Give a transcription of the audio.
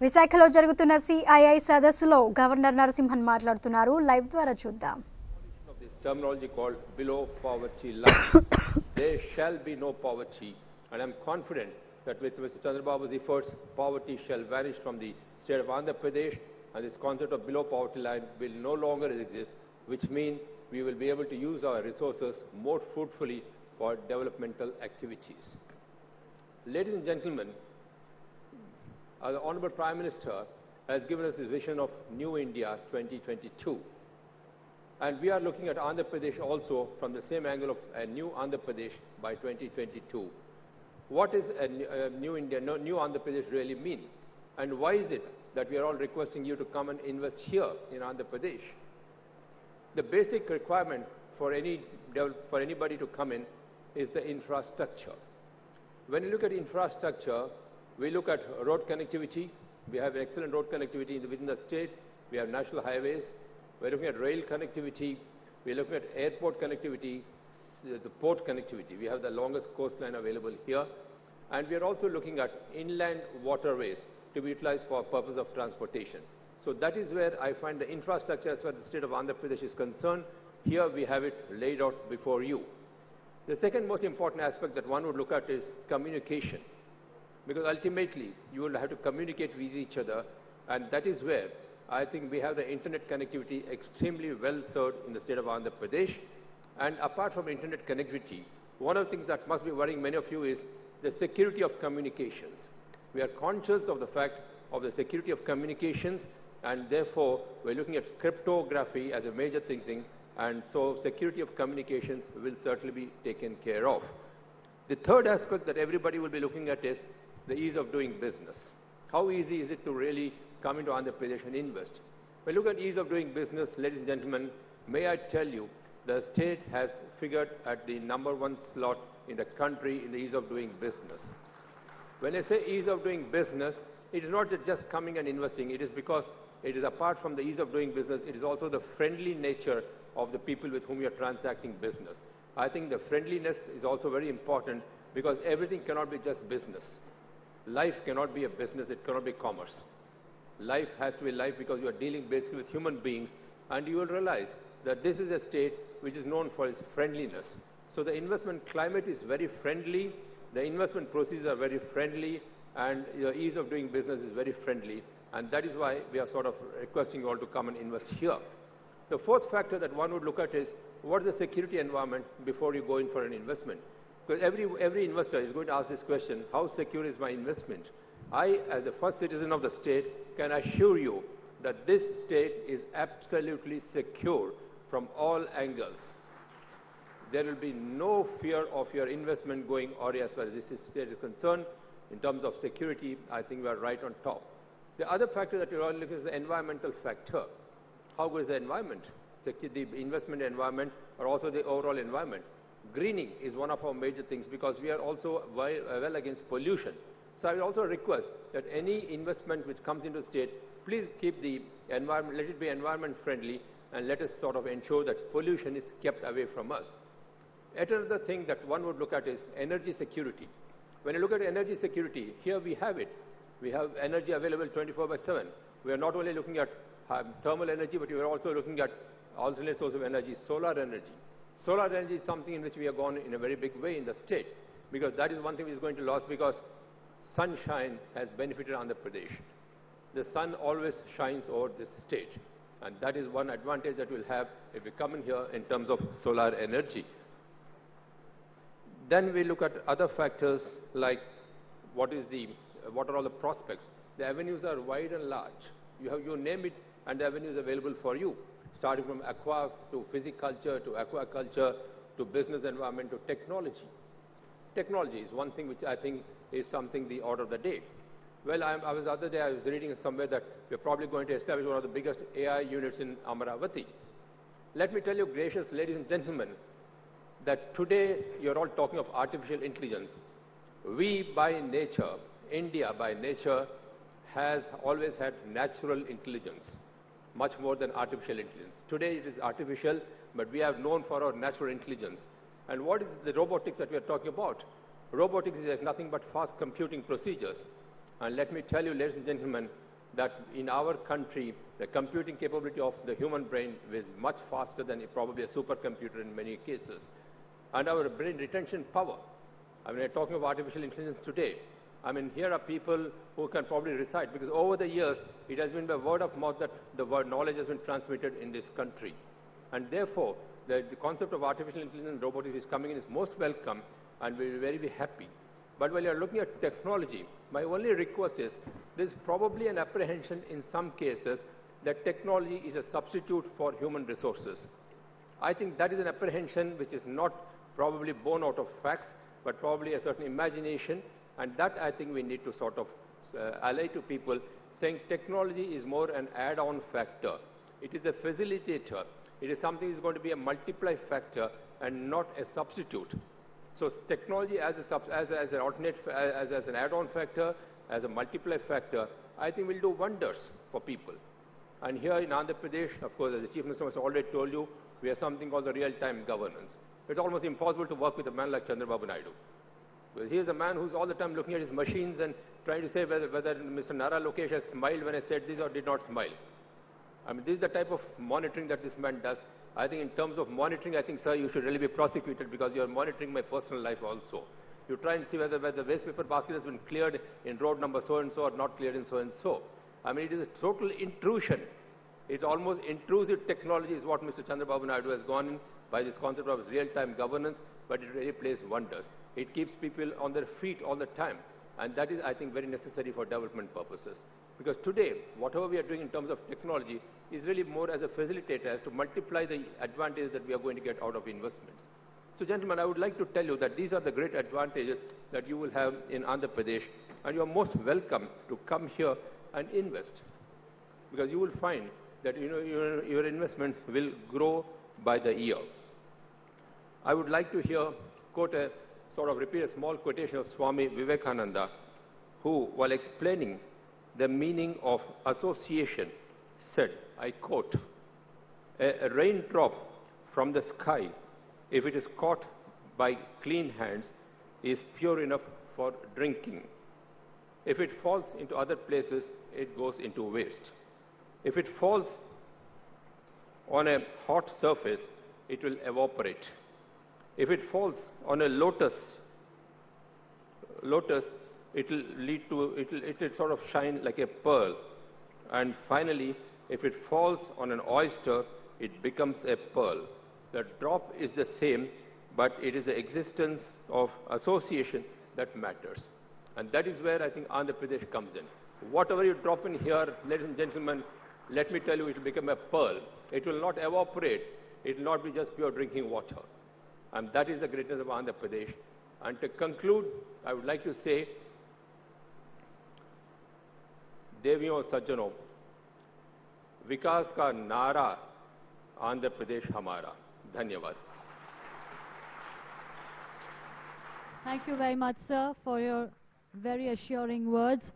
విశాఖలో జరుగుతున్న సిఐఐ సదస్సులో గవర్నర్ నరసింహన్ మాట్లాడుతున్నారు. లైవ్ ద్వారా చూద్దాం. This terminology called below poverty line. There shall be no poverty, and I'm confident that with Mr. Chandrababu's efforts, poverty shall vanish from the state of Andhra Pradesh, and this concept of below poverty line will no longer exist, which means we will be able to use our resources more fruitfully for developmental activities. Ladies and gentlemen, the Honorable Prime Minister has given us his vision of New India 2022. And we are looking at Andhra Pradesh also from the same angle of a new Andhra Pradesh by 2022. What is a new India, new Andhra Pradesh really mean? And why is it that we are all requesting you to come and invest here in Andhra Pradesh? The basic requirement for anybody to come in is the infrastructure. When you look at infrastructure, we look at road connectivity. We have excellent road connectivity within the state. We have national highways. We're looking at rail connectivity. We're looking at airport connectivity, the port connectivity. We have the longest coastline available here. And we are also looking at inland waterways to be utilized for purpose of transportation. So that is where I find the infrastructure as far as the state of Andhra Pradesh is concerned. Here we have it laid out before you. The second most important aspect that one would look at is communication. Because ultimately, you will have to communicate with each other, and that is where I think we have the internet connectivity extremely well served in the state of Andhra Pradesh. And apart from internet connectivity, one of the things that must be worrying many of you is the security of communications. We are conscious of the fact of the security of communications, and therefore we're looking at cryptography as a major thing, and so security of communications will certainly be taken care of. The third aspect that everybody will be looking at is the ease of doing business. How easy is it to really come into Andhra Pradesh and invest? When you look at ease of doing business, ladies and gentlemen, may I tell you, the state has figured at the #1 slot in the country in the ease of doing business. When I say ease of doing business, it is not just coming and investing. It is because it is apart from the ease of doing business, it is also the friendly nature of the people with whom you are transacting business. I think the friendliness is also very important because everything cannot be just business. Life cannot be a business, it cannot be commerce. Life has to be life because you are dealing basically with human beings, and you will realize that this is a state which is known for its friendliness. So the investment climate is very friendly, the investment procedures are very friendly, and the ease of doing business is very friendly, and that is why we are sort of requesting you all to come and invest here. The fourth factor that one would look at is what is the security environment before you go in for an investment. Because every investor is going to ask this question, how secure is my investment? I, as the first citizen of the state, can assure you that this state is absolutely secure from all angles. There will be no fear of your investment going awry as far as this state is concerned. In terms of security, I think we are right on top. The other factor that we are looking at is the environmental factor. How good is the environment? The investment environment or also the overall environment. Greening is one of our major things because we are also well against pollution. So I will also request that any investment which comes into the state, please keep the environment, let it be environment friendly, and let us sort of ensure that pollution is kept away from us. Yet another thing that one would look at is energy security. When you look at energy security, here we have it. We have energy available 24/7. We are not only looking at thermal energy, but we are also looking at alternate source of energy, solar energy. Solar energy is something in which we have gone in a very big way in the state, because that is one thing which is going to lose because sunshine has benefited Andhra Pradesh. The sun always shines over this state, and that is one advantage that we'll have if we come in here in terms of solar energy. Then we look at other factors like what are all the prospects. The avenues are wide and large. You name it, and the avenues available for you, starting from aqua to physiculture to aquaculture to business environment to technology. Technology is one thing which I think is something the order of the day. Well, I was the other day, I was reading somewhere that we're probably going to establish one of the biggest AI units in Amaravati. Let me tell you, gracious ladies and gentlemen, that today you're all talking of artificial intelligence. We by nature, India by nature, has always had natural intelligence, much more than artificial intelligence. Today it is artificial, but we have known for our natural intelligence. And what is the robotics that we are talking about? Robotics is nothing but fast computing procedures. And let me tell you, ladies and gentlemen, that in our country, the computing capability of the human brain is much faster than probably a supercomputer in many cases. And our brain retention power. I mean, we're talking of artificial intelligence today. I mean, here are people who can probably recite, because over the years, it has been by word of mouth that the word knowledge has been transmitted in this country. And therefore, the concept of artificial intelligence and robotics is coming in is most welcome, and we're very happy. But while you're looking at technology, my only request is, there's probably an apprehension in some cases that technology is a substitute for human resources. I think that is an apprehension which is not probably born out of facts, but probably a certain imagination, and that I think we need to sort of allay to people, saying technology is more an add-on factor. It is a facilitator. It is something that is going to be a multiply factor and not a substitute. So technology as an alternate, as an add-on factor, as a multiply factor, I think will do wonders for people. And here in Andhra Pradesh, of course, as the Chief Minister has already told you, we have something called the real-time governance. It's almost impossible to work with a man like Chandrababu Naidu. Because he is a man who's all the time looking at his machines and trying to say whether Mr. Nara Lokesh has smiled when I said this or did not smile. I mean, this is the type of monitoring that this man does. I think in terms of monitoring, I think, sir, you should really be prosecuted because you are monitoring my personal life also. You try and see whether the waste paper basket has been cleared in road number so-and-so or not cleared in so-and-so. I mean, it is a total intrusion. It's almost intrusive technology is what Mr. Chandrababu Naidu has gone in by this concept of real-time governance, but it really plays wonders. It keeps people on their feet all the time, and that is, I think, very necessary for development purposes. Because today, whatever we are doing in terms of technology is really more as a facilitator, as to multiply the advantages that we are going to get out of investments. So, gentlemen, I would like to tell you that these are the great advantages that you will have in Andhra Pradesh, and you are most welcome to come here and invest. Because you will find that your investments will grow by the year. I would like to repeat a small quotation of Swami Vivekananda, who, while explaining the meaning of association, said, I quote, a raindrop from the sky, if it is caught by clean hands, is pure enough for drinking. If it falls into other places, it goes into waste. If it falls on a hot surface, it will evaporate. If it falls on a lotus, it will sort of shine like a pearl. And finally, if it falls on an oyster, it becomes a pearl. The drop is the same, but it is the existence of association that matters. And that is where I think Andhra Pradesh comes in. Whatever you drop in here, ladies and gentlemen, let me tell you, it will become a pearl. It will not evaporate. It will not be just pure drinking water. And that is the greatness of Andhra Pradesh. And to conclude, I would like to say, देवियों सज्जनों, विकास का नारा आंध्र प्रदेश हमारा. धन्यवाद. Thank you very much, sir, for your very assuring words.